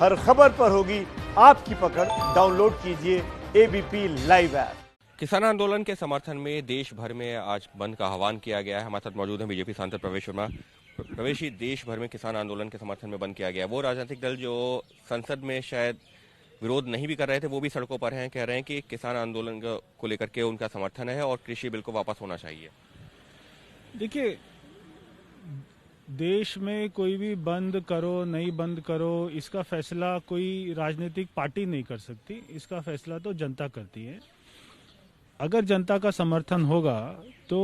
हर खबर पर होगी आपकी पकड़। डाउनलोड कीजिए एबीपी लाइव ऐप। किसान आंदोलन के समर्थन में देश भर में आज बंद का आह्वान किया गया है। हमारे साथ मौजूद हैं बीजेपी सांसद प्रवेश शर्मा। प्रवेश जी, देश भर में किसान आंदोलन के समर्थन में बंद किया गया है। वो राजनीतिक दल जो संसद में शायद विरोध नहीं भी कर रहे थे, वो भी सड़कों पर हैं, कह रहे हैं कि किसान आंदोलन को लेकर के उनका समर्थन है और कृषि बिल को वापस होना चाहिए। देखिए, देश में कोई भी बंद करो नहीं बंद करो, इसका फैसला कोई राजनीतिक पार्टी नहीं कर सकती। इसका फैसला तो जनता करती है। अगर जनता का समर्थन होगा तो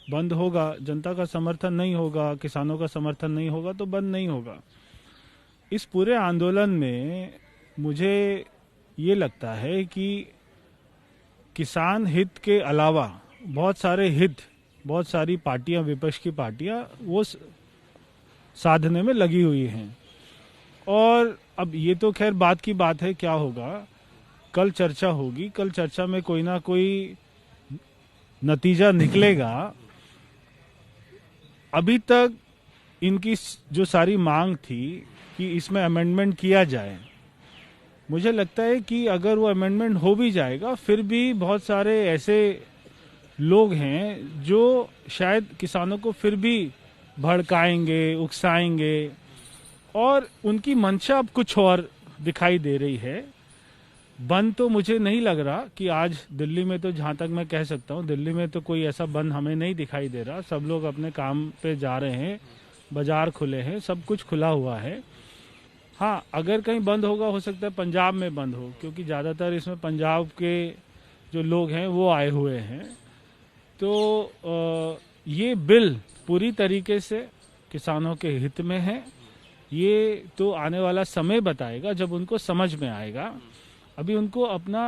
बंद होगा, जनता का समर्थन नहीं होगा, किसानों का समर्थन नहीं होगा तो बंद नहीं होगा। इस पूरे आंदोलन में मुझे ये लगता है कि किसान हित के अलावा बहुत सारी पार्टियां, विपक्ष की पार्टियां वो साधने में लगी हुई हैं। और अब ये तो खैर बात की बात है, क्या होगा कल चर्चा होगी, कल चर्चा में कोई ना कोई नतीजा निकलेगा। अभी तक इनकी जो सारी मांग थी कि इसमें अमेंडमेंट किया जाए, मुझे लगता है कि अगर वो अमेंडमेंट हो भी जाएगा, फिर भी बहुत सारे ऐसे लोग हैं जो शायद किसानों को फिर भी भड़काएंगे, उकसाएंगे, और उनकी मंशा अब कुछ और दिखाई दे रही है। बंद तो मुझे नहीं लग रहा कि आज दिल्ली में, तो जहां तक मैं कह सकता हूं, दिल्ली में तो कोई ऐसा बंद हमें नहीं दिखाई दे रहा। सब लोग अपने काम पे जा रहे हैं, बाजार खुले हैं, सब कुछ खुला हुआ है। हाँ, अगर कहीं बंद होगा, हो सकता है पंजाब में बंद हो, क्योंकि ज़्यादातर इसमें पंजाब के जो लोग हैं वो आए हुए हैं। तो ये बिल पूरी तरीके से किसानों के हित में है। ये तो आने वाला समय बताएगा जब उनको समझ में आएगा। अभी उनको अपना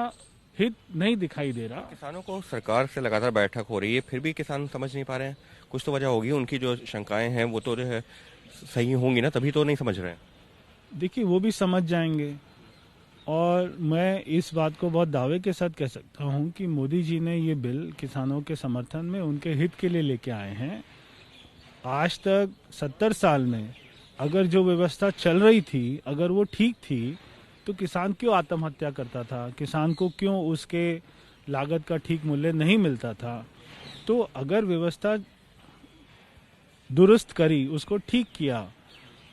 हित नहीं दिखाई दे रहा। किसानों को सरकार से लगातार बैठक हो रही है, फिर भी किसान समझ नहीं पा रहे हैं। कुछ तो वजह होगी, उनकी जो शंकाएं हैं वो तो जो है सही होंगी ना, तभी तो नहीं समझ रहे हैं। देखिए, वो भी समझ जाएंगे। और मैं इस बात को बहुत दावे के साथ कह सकता हूं कि मोदी जी ने ये बिल किसानों के समर्थन में, उनके हित के लिए लेके आए हैं। आज तक 70 साल में अगर जो व्यवस्था चल रही थी, अगर वो ठीक थी, तो किसान क्यों आत्महत्या करता था? किसान को क्यों उसके लागत का ठीक मूल्य नहीं मिलता था? तो अगर व्यवस्था दुरुस्त करी, उसको ठीक किया,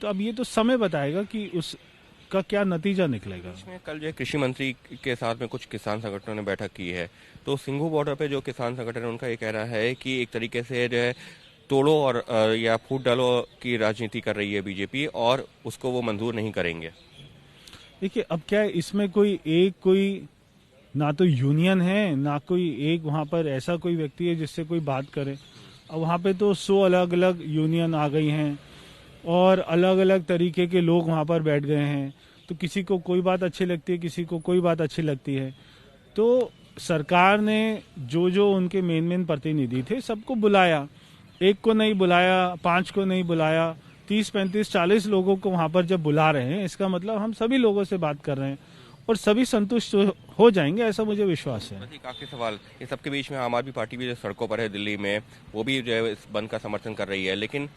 तो अब ये तो समय बताएगा कि उसका क्या नतीजा निकलेगा। इसमें कल जो कृषि मंत्री के साथ में कुछ किसान संगठनों ने बैठक की है, तो सिंघू बॉर्डर पे जो किसान संगठन है उनका ये कह रहा है कि एक तरीके से जो है तोड़ो और या फूट डालो की राजनीति कर रही है बीजेपी, और उसको वो मंजूर नहीं करेंगे। देखिए, अब क्या है, इसमें कोई ना तो यूनियन है, ना कोई एक वहाँ पर ऐसा कोई व्यक्ति है जिससे कोई बात करे। अब वहाँ पे तो 100 अलग अलग यूनियन आ गई हैं और अलग अलग तरीके के लोग वहाँ पर बैठ गए हैं। तो किसी को कोई बात अच्छी लगती है, किसी को कोई बात अच्छी लगती है। तो सरकार ने जो उनके मेन प्रतिनिधि थे सबको बुलाया, एक को नहीं बुलाया, 5 को नहीं बुलाया, 30, 35, 40 लोगों को वहां पर जब बुला रहे हैं, इसका मतलब हम सभी लोगों से बात कर रहे हैं और सभी संतुष्ट हो जाएंगे, ऐसा मुझे विश्वास है। काफी सवाल ये सबके बीच में आम आदमी पार्टी भी जो सड़कों पर है दिल्ली में, वो भी जो है इस बंद का समर्थन कर रही है, लेकिन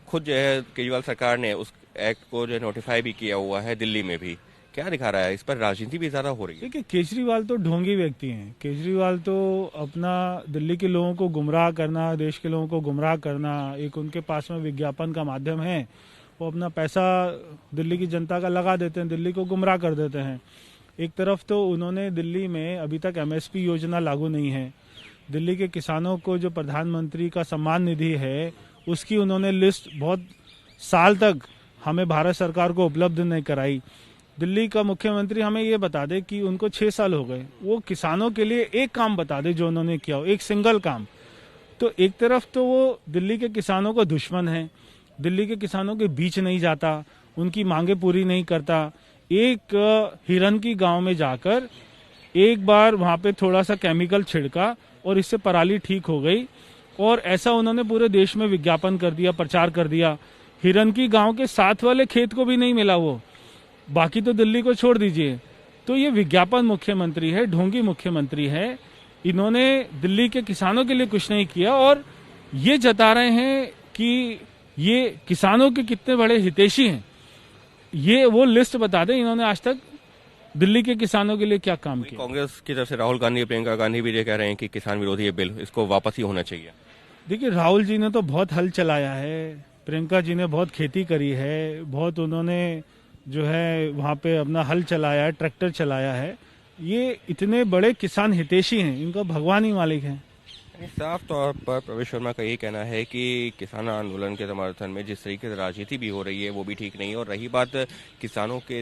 खुद जो है केजरीवाल सरकार ने उस एक्ट को जो नोटिफाई भी किया हुआ है दिल्ली में भी। क्या दिखा रहा है? इस पर राजनीति भी ज्यादा हो रही है। देखिए, केजरीवाल तो ढोंगी व्यक्ति हैं। केजरीवाल तो अपना दिल्ली के लोगों को गुमराह करना, देश के लोगों को गुमराह करना, एक उनके पास में विज्ञापन का माध्यम है। वो अपना पैसा दिल्ली की जनता का लगा देते हैं, दिल्ली को गुमराह कर देते हैं। एक तरफ तो उन्होंने दिल्ली में अभी तक MSP योजना लागू नहीं है। दिल्ली के किसानों को जो प्रधानमंत्री का सम्मान निधि है, उसकी उन्होंने लिस्ट बहुत साल तक हमें भारत सरकार को उपलब्ध नहीं कराई। दिल्ली का मुख्यमंत्री हमें ये बता दे कि उनको 6 साल हो गए, वो किसानों के लिए एक काम बता दे जो उन्होंने किया हो, एक सिंगल काम। तो एक तरफ तो वो दिल्ली के किसानों का दुश्मन है, दिल्ली के किसानों के बीच नहीं जाता, उनकी मांगे पूरी नहीं करता। एक हिरन की गांव में जाकर एक बार वहां पे थोड़ा सा केमिकल छिड़का और इससे पराली ठीक हो गई, और ऐसा उन्होंने पूरे देश में विज्ञापन कर दिया, प्रचार कर दिया। हिरन की गांव के साथ वाले खेत को भी नहीं मिला वो, बाकी तो दिल्ली को छोड़ दीजिए। तो ये विज्ञापन मुख्यमंत्री है, ढोंगी मुख्यमंत्री है। इन्होंने दिल्ली के किसानों के लिए कुछ नहीं किया और ये जता रहे हैं कि ये किसानों के कितने बड़े हितैषी हैं। ये वो लिस्ट बता दें इन्होंने आज तक दिल्ली के किसानों के लिए क्या काम किया। कांग्रेस की तरफ से राहुल गांधी प्रियंका गांधी भी ये कह रहे हैं कि किसान विरोधी ये बिल इसको वापस ही होना चाहिए। देखिए, राहुल जी ने तो बहुत हल चलाया है, प्रियंका जी ने बहुत खेती करी है, बहुत उन्होंने जो है वहाँ पे अपना हल चलाया है, ट्रैक्टर चलाया है। ये इतने बड़े किसान हितैषी हैं, इनका भगवान ही मालिक है। साफ तौर पर प्रवेश शर्मा का ये कहना है कि किसान आंदोलन के समर्थन में जिस तरीके से राजनीति भी हो रही है वो भी ठीक नहीं है। और रही बात किसानों के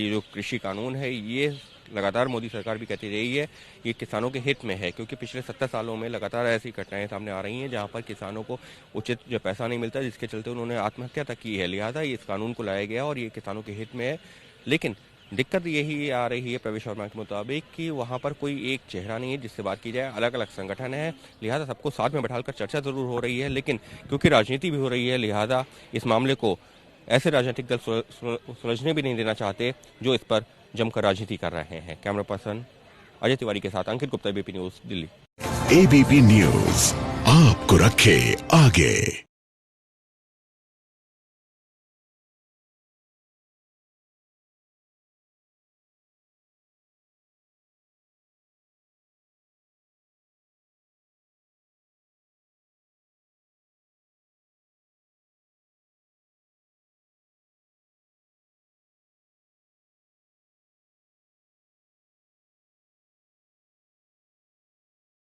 जो कृषि कानून है, ये लगातार मोदी सरकार भी कहती रही है ये किसानों के हित में है, क्योंकि पिछले 70 सालों में लगातार ऐसी घटनाएं सामने आ रही हैं जहां पर किसानों को उचित जो पैसा नहीं मिलता, जिसके चलते उन्होंने आत्महत्या तक की है। लिहाजा इस कानून को लाया गया और ये किसानों के हित में है। लेकिन दिक्कत यही आ रही है प्रवेश शर्मा के मुताबिक कि वहां पर कोई एक चेहरा नहीं है जिससे बात की जाए, अलग अलग संगठन है। लिहाजा सबको साथ में बैठाकर चर्चा जरूर हो रही है, लेकिन क्योंकि राजनीति भी हो रही है लिहाजा इस मामले को ऐसे राजनीतिक दल सुलझने भी नहीं देना चाहते जो इस पर जमकर राजनीति कर रहे हैं। कैमरा पर्सन अजय तिवारी के साथ Ankit Gupta, ABP News, Delhi. ABP News आपको रखे आगे।